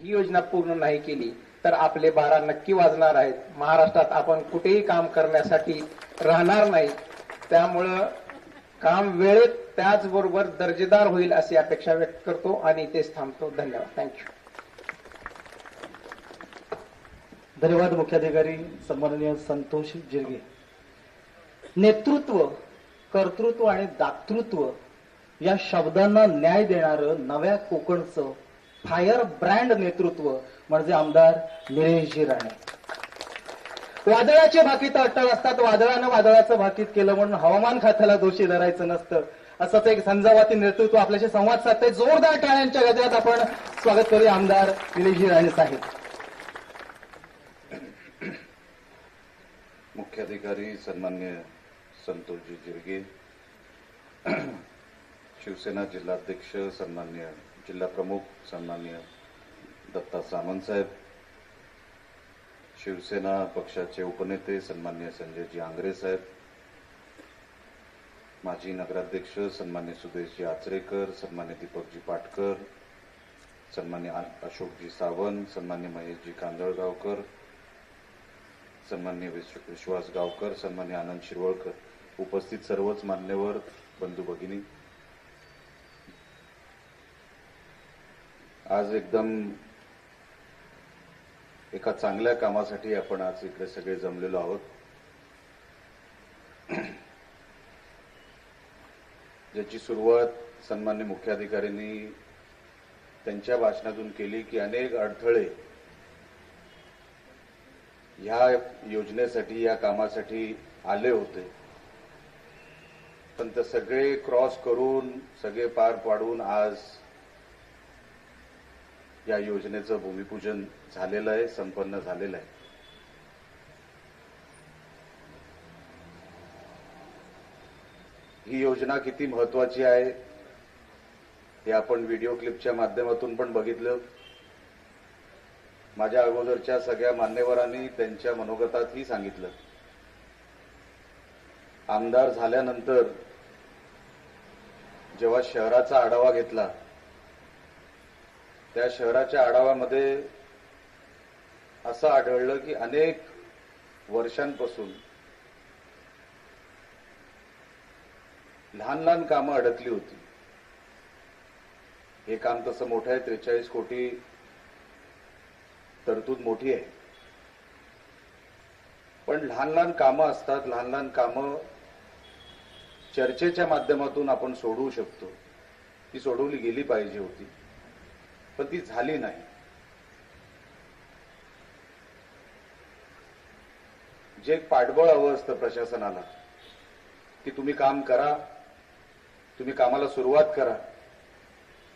ही योजना पूर्ण नाही केली तर आपले 12 नक्की वाजणार आहेत. महाराष्ट्रात आपण कुठेही काम करण्यासाठी राहणार नाही. त्यामुळं काम वेळेत त्याचबरोबर दर्जेदार होईल अशी अपेक्षा व्यक्त करतो आणि इथेच थांबतो. धन्यवाद. थँक्यू. धन्यवाद मुख्याधिकारी सन्माननीय संतोष जिरगे. नेतृत्व, कर्तृत्व आणि दातृत्व या शब्दांना न्याय देणारं नव्या कोकणचं फायर ब्रँड नेतृत्व म्हणजे आमदार निलेशजी राणे. वादळाचे भाकीत अटळ असतात, वादळानं वादळाचं भाकीत केलं म्हणून हवामान खात्याला दोषी धरायचं नसतं. असंच एक झंझावाती नेतृत्व आपल्याशी संवाद साधतंय. जोरदार टाळ्यांच्या गजरात आपण स्वागत करूया आमदार निलेशजी राणे साहेब. मुख्याधिकारी सन्मान्य संतोषजी जिरगे, शिवसेना जिल्हाध्यक्ष सन्मान्य जिल्हा प्रमुख सन्मान्य दत्ता सामंत साहेब, शिवसेना पक्षाचे उपनेते सन्मान्य संजयजी आंग्रे साहेब, माजी नगराध्यक्ष सन्मान्य सुदेशजी आचरेकर, सन्मान्य दीपकजी पाटकर, सन्मान्य अशोकजी सावंत, सन्मान्य महेशजी कांदळगावकर, सन्मान्य विश्वास गावकर, सन्मान्य आनंद शिरवळकर, उपस्थित सर्वच मान्यवर बंधू भगिनी, आज एकदम एका चांगल्या कामासाठी आपण आज इकडे सगळे जमलेलो आहोत. ज्याची सुरुवात सन्मान्य मुख्याधिकाऱ्यांनी त्यांच्या भाषणातून केली की अनेक अडथळे ह्या योजनेसाठी, या कामासाठी आले होते, पण ते सगळे क्रॉस करून, सगळे पार पाडून आज या योजनेचं भूमिपूजन झालेलं आहे, संपन्न झालेलं आहे. ही योजना किती महत्वाची आहे हे आपण व्हिडिओ क्लिपच्या माध्यमातून पण बघितलं. माझ्या अगोदरच्या सगळ्या मान्यवरांनी त्यांच्या मनोगतातही सांगितलं. आमदार झाल्यानंतर जेव्हा शहराचा आढावा घेतला, त्या शहराच्या आढाव्यामध्ये असं आढळलं की अनेक वर्षांपासून लहान लहान कामं अडकली होती. हे काम तसं मोठं आहे, 43 कोटी तरतूद मोठी आहे, पण लहान लहान कामं असतात. लहान लहान कामं चर्चेच्या माध्यमातून आपण सोडवू शकतो. ती सोडवली गेली पाहिजे होती, पण ती झाली नाही. जे एक पाठबळ हवं असतं प्रशासनाला की तुम्ही काम करा, तुम्ही कामाला सुरुवात करा,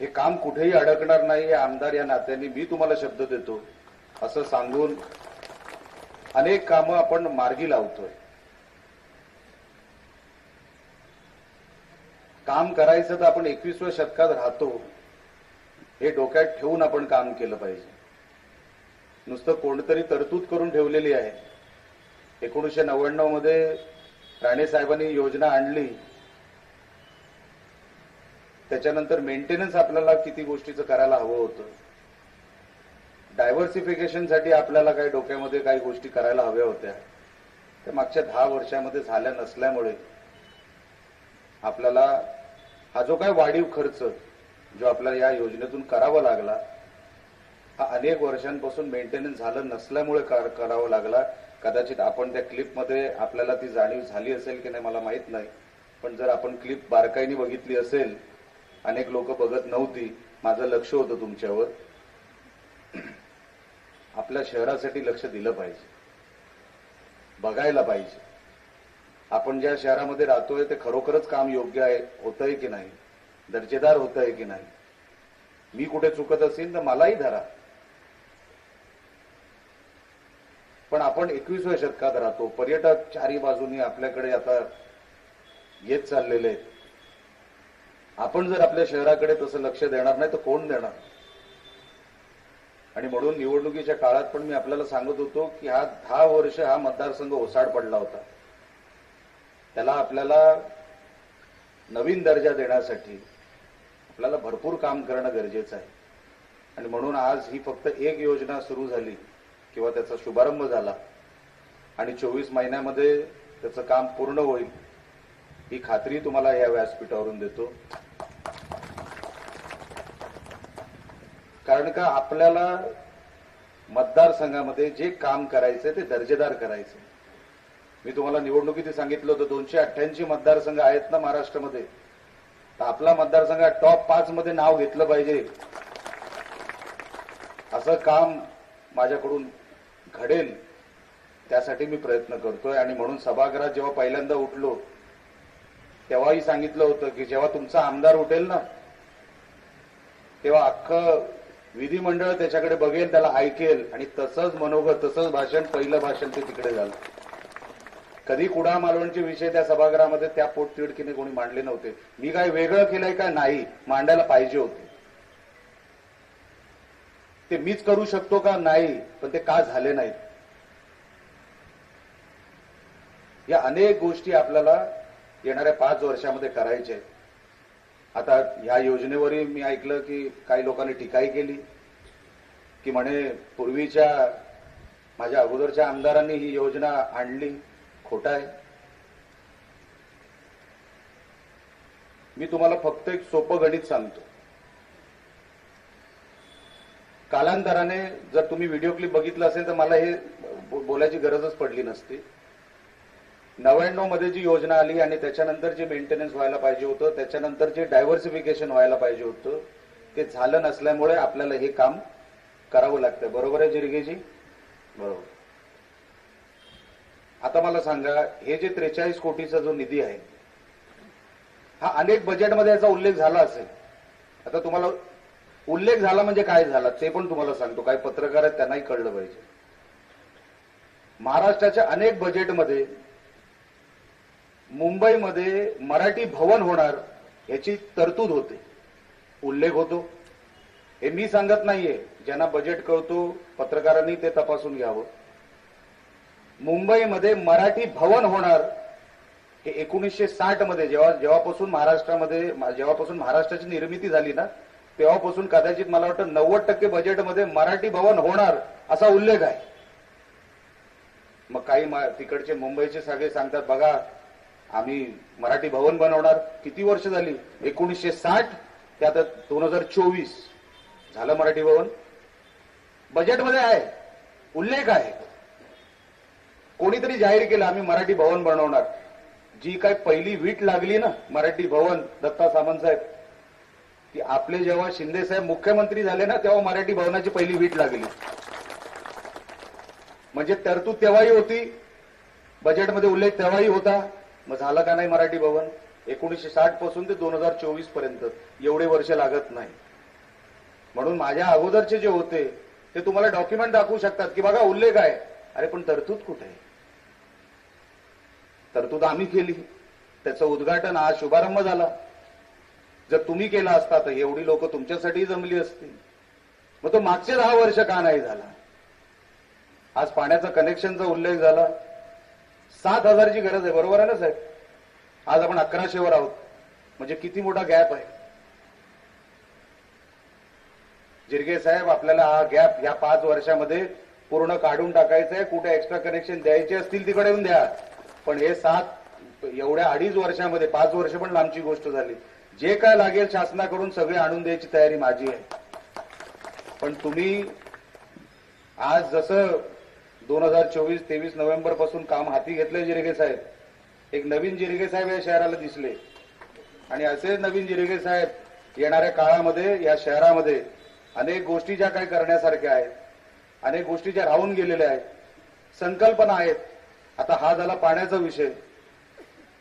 हे काम कुठेही अडकणार नाही, हे आमदार या नात्याने मी तुम्हाला शब्द देतो असं सांगून अनेक कामं आपण मार्गी लावतोय. काम करायचं तर आपण 21व्या शतकात राहतो हे डोक्यात ठेवून आपण काम केलं पाहिजे. नुसतं कोणतरी तरतूद करून ठेवलेली आहे. 1999 मध्ये राणे साहेबांनी योजना आणली, त्याच्यानंतर मेंटेनन्स आपल्याला किती गोष्टीचं करायला हवं होतं. डायव्हर्सिफिकेशनसाठी आपल्याला काही डोक्यामध्ये काही गोष्टी करायला हव्या होत्या, त्या मागच्या 10 वर्षामध्ये झाल्या नसल्यामुळे आपल्याला हा जो काय वाढीव खर्च जो आपल्याला या योजनेतून करावा लागला, हा अनेक वर्षांपासून मेंटेनन्स झालं नसल्यामुळे करावा लागला. कदाचित आपण त्या क्लिपमध्ये आपल्याला ती जाणीव झाली असेल की नाही मला माहित नाही, पण जर आपण क्लिप बारकाईने बघितली असेल, अनेक लोक बघत नव्हती, माझं लक्ष होतं तुमच्यावर. आपल्या शहरासाठी लक्ष दिलं पाहिजे, बघायला पाहिजे. आपण ज्या शहरामध्ये राहतोय ते खरोखरच काम योग्य आहे, होतंय की नाही, दर्जेदार होतंय की नाही. मी कुठे चुकत असेल तर मलाही धरा, पण आपण 21व्या शतकात राहतो. पर्यटक चारी बाजूनी आपल्याकडे आता येत चाललेले आहेत. आपण जर आपल्या शहराकडे तसं लक्ष देणार नाही तर कोण देणार. आणि म्हणून निवडणुकीच्या काळात पण मी आपल्याला सांगत होतो की हा 10 वर्ष हा मतदारसंघ ओसाड पडला होता. त्याला आपल्याला नवीन दर्जा देण्यासाठी आपल्याला भरपूर काम करणं गरजेचं आहे. आणि म्हणून आज ही फक्त एक योजना सुरू झाली किंवा त्याचा शुभारंभ झाला आणि 24 महिन्यामध्ये त्याचं काम पूर्ण होईल ही खात्री तुम्हाला या व्यासपीठावरून देतो. कारण का आपल्याला मतदारसंघामध्ये जे काम करायचंय ते दर्जेदार करायचं. मी तुम्हाला निवडणुकीत सांगितलं होतं 288 मतदारसंघ आहेत ना महाराष्ट्रामध्ये, तर आपला मतदारसंघ टॉप 5 मध्ये नाव घेतलं पाहिजे असं काम माझ्याकडून घडेल त्यासाठी मी प्रयत्न करतोय. आणि म्हणून सभागृहात जेव्हा पहिल्यांदा उठलो तेव्हाही सांगितलं होतं की जेव्हा तुमचा आमदार उठेल ना तेव्हा अख्खं विधिमंडळ त्याच्याकडे बघेल, त्याला ऐकेल आणि तसंच मनोगत तसंच भाषण, पहिलं भाषण ते तिकडे झालं. कधी कुडाळ मालवणचे विषय त्या सभागृहामध्ये त्या पोटतिडकीने कोणी मांडले नव्हते. मी काय वेगळं केलंय का? नाही, मांडायला पाहिजे होते. ते मीच करू शकतो का? नाही, पण ते का झाले नाहीत? या अनेक गोष्टी आपल्याला येणाऱ्या 5 वर्षामध्ये करायच्या आहेत. आता ह्या योजनेवरही मी ऐकलं की काही लोकांनी टीकाही केली की म्हणे पूर्वीच्या माझ्या अगोदरच्या आमदारांनी ही योजना आणली. खोटं आहे. मी तुम्हाला फक्त एक सोपं गणित सांगतो. कालांतराने जर तुम्ही व्हिडिओ क्लिप बघितलं असेल तर मला हे बोलायची गरजच पडली नसती. 99 मध्ये जी योजना आली आणि त्याच्यानंतर जे मेंटेनन्स व्हायला पाहिजे होतं, त्याच्यानंतर जे डायव्हर्सिफिकेशन व्हायला पाहिजे होतं ते झालं नसल्यामुळे आपल्याला हे काम करावं लागतं. बरोबर आहे जिरगेजी? बरोबर. आता मला सांगा, हे जे 43 कोटीचा जो निधी आहे हा अनेक बजेटमध्ये याचा उल्लेख झाला असेल. आता तुम्हाला उल्लेख झाला म्हणजे काय झाला ते पण तुम्हाला सांगतो. काही पत्रकार आहेत त्यांनाही कळलं पाहिजे. महाराष्ट्राच्या अनेक बजेटमध्ये मुंबईमध्ये मराठी भवन होणार याची तरतूद होते, उल्लेख होतो. हे मी सांगत नाहीये, ज्यांना बजेट कळतो पत्रकारांनी ते तपासून घ्यावं. मुंबईमध्ये मराठी भवन होणार हे 1960 मध्ये जेव्हापासून महाराष्ट्राची निर्मिती झाली ना तेव्हापासून कदाचित मला वाटतं 90% बजेटमध्ये मराठी भवन होणार असा उल्लेख आहे. मग काही तिकडचे मुंबईचे सगळे सांगतात बघा आम्ही मराठी भवन बनवणार. किती वर्ष झाली? 1960 ते आता 2024 झालं मराठी भवन. बजेटमध्ये आहे, उल्लेख आहे. कोणीतरी जाहीर केलं आम्ही मराठी भवन बनवणार. जी काय पहिली वीट लागली ना मराठी भवन, दत्ता सामंत साहेब, ती आपले जेव्हा शिंदे साहेब मुख्यमंत्री झाले ना तेव्हा मराठी भवनाची पहिली वीट लागली. म्हणजे तरतूद तेव्हाही होती, बजेटमध्ये उल्लेख तेव्हाही होता. मग झालं का नाही मराठी भवन? 1960 पासून ते 2024 पर्यंत एवढे वर्ष लागत नाही. म्हणून माझ्या अगोदरचे जे होते ते तुम्हाला डॉक्युमेंट दाखवू शकतात की बघा उल्लेख आहे. अरे पण तरतूद कुठे आहे? तरतूद आम्ही केली, त्याचं उद्घाटन आज शुभारंभ झाला. जर तुम्ही केला असता तर एवढी लोक तुमच्यासाठी जमली असती. मग तो मागचे 10 वर्ष का नाही झाला? आज पाण्याचा कनेक्शनचा उल्लेख झाला. 7,000ची गरज आहे, बरोबर आहे ना साहेब? आज आपण 1100 वर आहोत. म्हणजे किती मोठा गॅप आहे. जिरगे साहेब आपल्याला हा गॅप या 5 वर्षामध्ये पूर्ण काढून टाकायचं आहे. कुठे एक्स्ट्रा कनेक्शन द्यायचे असतील तिकडे येऊन द्या. पण हे 2.5 वर्षामध्ये 5 वर्ष पण लांबची गोष्ट झाली. जे काय लागेल शासनाकडून सगळे आणून द्यायची तयारी माझी आहे. पण तुम्ही आज जसं 2024-23 नोव्हेंबर पासून काम हाती घेतलंय जिरगे साहेब, एक नवीन जिरगे साहेब या शहराला दिसले आणि असे नवीन जिरगे साहेब येणाऱ्या काळामध्ये या शहरामध्ये अनेक गोष्टी ज्या काही करण्यासारख्या आहेत, अनेक गोष्टी ज्या राहून गेलेल्या आहेत, संकल्पना आहेत. आता हा झाला पाण्याचा विषय.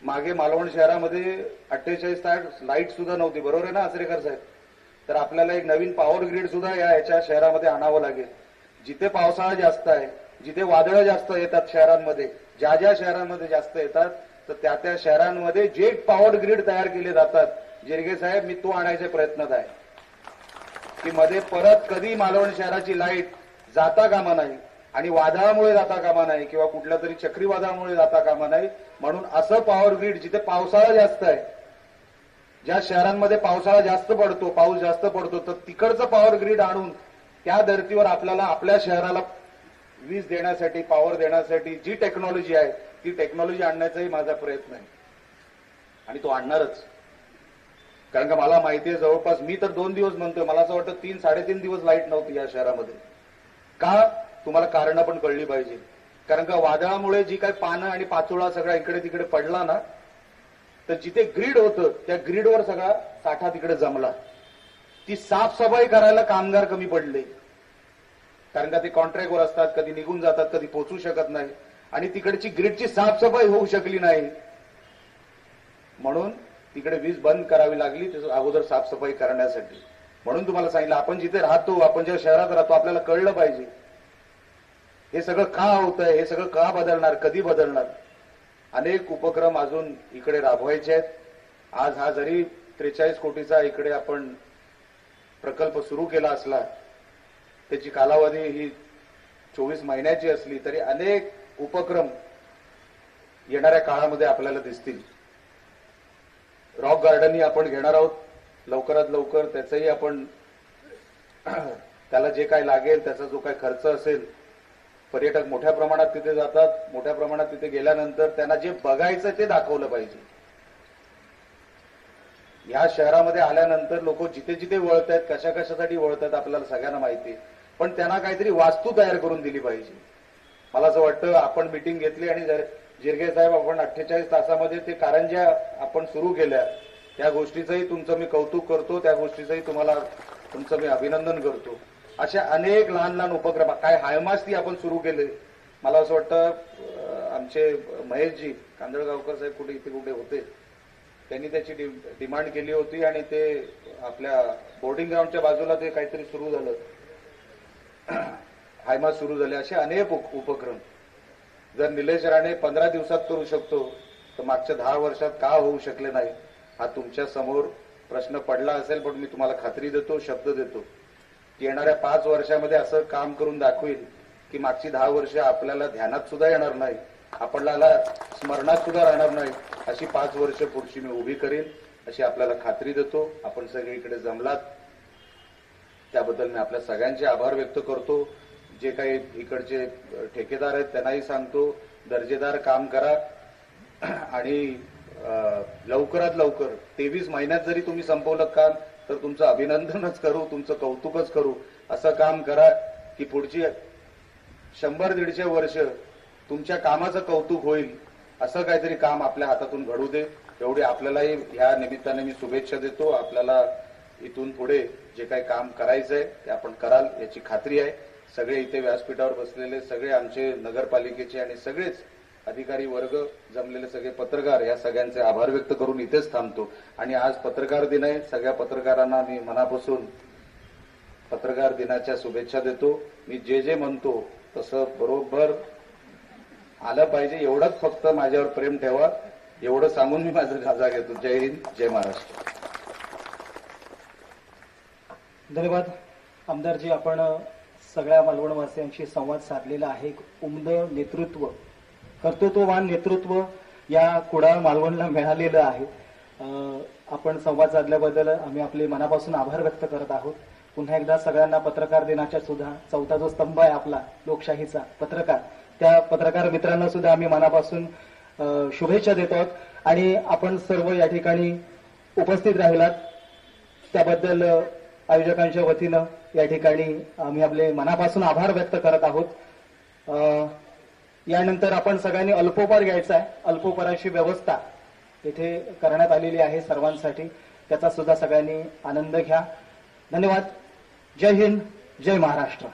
मागे मालवण शहरामध्ये 48 तास लाईट सुद्धा नव्हती, बरोबर आहे ना आचरेकर साहेब? तर आपल्याला एक नवीन पॉवर ग्रीड सुद्धा याच्या शहरामध्ये आणावं लागेल. जिथे पावसाळा जास्त आहे, जिथे वादळं जास्त येतात शहरांमध्ये, ज्या ज्या शहरांमध्ये जास्त येतात तर त्या शहरांमध्ये जे पॉवर ग्रीड तयार केले जातात, जिरगे साहेब मी तो आणायच्या प्रयत्नात आहे की मध्ये परत कधी मालवण शहराची लाईट जाता कामा नाही आणि वादळामुळे जाता कामा नाही किंवा कुठल्या तरी चक्रीवादळामुळे जाता कामा नाही. म्हणून असं पॉवर ग्रीड जिथे पावसाळा जास्त आहे, ज्या शहरांमध्ये पावसाळा जास्त पडतो, पाऊस जास्त पडतो, तर तिकडचं पॉवर ग्रीड आणून त्या धर्तीवर आपल्याला आपल्या शहराला वीज देण्यासाठी, पॉवर देण्यासाठी जी टेक्नॉलॉजी आहे ती टेक्नॉलॉजी आणण्याचाही माझा प्रयत्न आहे आणि तो आणणारच. कारण का मला माहिती आहे, जवळपास मी तर 2 दिवस म्हणतोय, मला असं वाटतं 3-3.5 दिवस लाईट नव्हती या शहरामध्ये. का? तुम्हाला कारणं पण कळली पाहिजे. कारण का वादळामुळे जी काही पानं आणि पाचोळा सगळा इकडे तिकडे पडला ना, तर जिथे ग्रीड होतं त्या ग्रीडवर सगळा साठा तिकडे जमला. ती साफसफाई करायला कामगार कमी पडले, कारण का ते कॉन्ट्रॅक्टवर असतात, कधी निघून जातात, कधी पोहोचू शकत नाही आणि तिकडची ग्रीडची साफसफाई होऊ शकली नाही, म्हणून तिकडे वीज बंद करावी लागली त्याचं अगोदर साफसफाई करण्यासाठी. म्हणून तुम्हाला सांगितलं, आपण जिथे राहतो, आपण ज्या शहरात राहतो, आपल्याला कळलं पाहिजे हे सगळं का होतंय, हे सगळं का बदलणार, कधी बदलणार. अनेक उपक्रम अजून इकडे राबवायचे आहेत. आज हा जरी 43 कोटीचा इकडे आपण प्रकल्प सुरू केला असला, त्याची कालावधी ही 24 महिन्याची असली, तरी अनेक उपक्रम येणाऱ्या काळामध्ये आपल्याला दिसतील. रॉक गार्डनही आपण घेणार आहोत लवकरात लवकर. त्याचंही आपण त्याला जे काय लागेल, त्याचा जो काय खर्च असेल, पर्यटक मोठ्या प्रमाणात तिथे जातात, मोठ्या प्रमाणात तिथे गेल्यानंतर त्यांना जे बघायचं ते दाखवलं पाहिजे. या शहरामध्ये आल्यानंतर लोक जिथे जिथे वळत आहेत, कशा कशासाठी वळत आहेत आपल्याला सगळ्यांना माहिती आहे, पण त्यांना काहीतरी वास्तू तयार करून दिली पाहिजे. मला असं वाटतं आपण मिटिंग घेतली आणि जिरगे साहेब आपण 48 तासामध्ये ते कारंज्या आपण सुरू केल्या, त्या गोष्टीचंही तुमचं मी कौतुक करतो, त्या गोष्टीचंही तुमचं मी अभिनंदन करतो. अशा अनेक लहान लहान उपक्रम, काय हायमास्ती आपण सुरू केले. मला असं वाटतं आमचे महेशजी कांदळगावकर साहेब कुठे होते, त्यांनी त्याची डिमांड केली होती आणि ते आपल्या बोर्डिंग ग्राउंडच्या बाजूला ते काहीतरी सुरू झालं, हायमास सुरू झाले. असे अनेक उपक्रम जर निलेश राणे 15 दिवसात करू शकतो, तर मागच्या 10 वर्षात का होऊ शकले नाही, हा तुमच्या समोर प्रश्न पडला असेल. पण मी तुम्हाला खात्री देतो, शब्द देतो, येणाऱ्या 5 वर्षामध्ये असं काम करून दाखवेल की मागची 10 वर्ष आपल्याला ध्यानात सुद्धा येणार नाही, आपल्याला स्मरणात सुद्धा राहणार नाही, अशी 5 वर्ष पुढची मी उभी करेन, अशी आपल्याला खात्री देतो. आपण सगळे इकडे जमलात त्याबद्दल मी आपल्या सगळ्यांचे आभार व्यक्त करतो. जे काही इकडचे ठेकेदार आहेत त्यांनाही सांगतो, दर्जेदार काम करा आणि लवकरात लवकर 23 महिन्यात जरी तुम्ही संपवलं काम, तर तुमचं अभिनंदनच करू, तुमचं कौतुकच करू. असं काम करा की पुढची 100-150 वर्ष तुमच्या कामाचं कौतुक होईल, असं काहीतरी काम आपल्या हातातून घडू दे. एवढी आपल्यालाही ह्या निमित्ताने मी शुभेच्छा देतो. आपल्याला इथून पुढे जे काही काम करायचंय ते आपण कराल याची खात्री आहे. सगळे इथे व्यासपीठावर बसलेले सगळे आमचे नगरपालिकेचे आणि सगळेच अधिकारी वर्ग, जमलेले सगळे पत्रकार, या सगळ्यांचे आभार व्यक्त करून इथेच थांबतो. आणि आज पत्रकार दिन आहे, सगळ्या पत्रकारांना मी मनापासून पत्रकार दिनाच्या शुभेच्छा देतो. मी जे जे म्हणतो तसं बरोबर आलं पाहिजे, एवढंच फक्त माझ्यावर प्रेम ठेवा, एवढं सांगून मी माझं जागा घेतो. जय हिंद, जय महाराष्ट्र. धन्यवाद आमदारजी. आपण सगळ्या मालवणवासियांशी संवाद साधलेला आहे. एक उमदं नेतृत्व, कर्तृत्ववान नेतृत्व या कुडाळ मालवणला मिळालेलं आहे. आपण संवाद साधल्याबद्दल आम्ही आपले मनापासून आभार व्यक्त करत आहोत. पुन्हा एकदा सगळ्यांना पत्रकार दिनाच्या सुद्धा 4था जो स्तंभ आहे आपला लोकशाहीचा पत्रकार, त्या पत्रकार मित्रांना सुद्धा आम्ही मनापासून शुभेच्छा देत आहोत. आणि आपण सर्व या ठिकाणी उपस्थित राहिलात त्याबद्दल आयोजकांच्या वतीनं या ठिकाणी आम्ही आपले मनापासून आभार व्यक्त करत आहोत. यानंतर आपण सगळ्यांनी अल्पोपहार घ्यायचा आहे. अल्पोपहाराची व्यवस्था इथे करण्यात आलेली आहे सर्वांसाठी, त्याचा सुद्धा सगळ्यांनी आनंद घ्या. धन्यवाद. जय हिंद, जय महाराष्ट्र.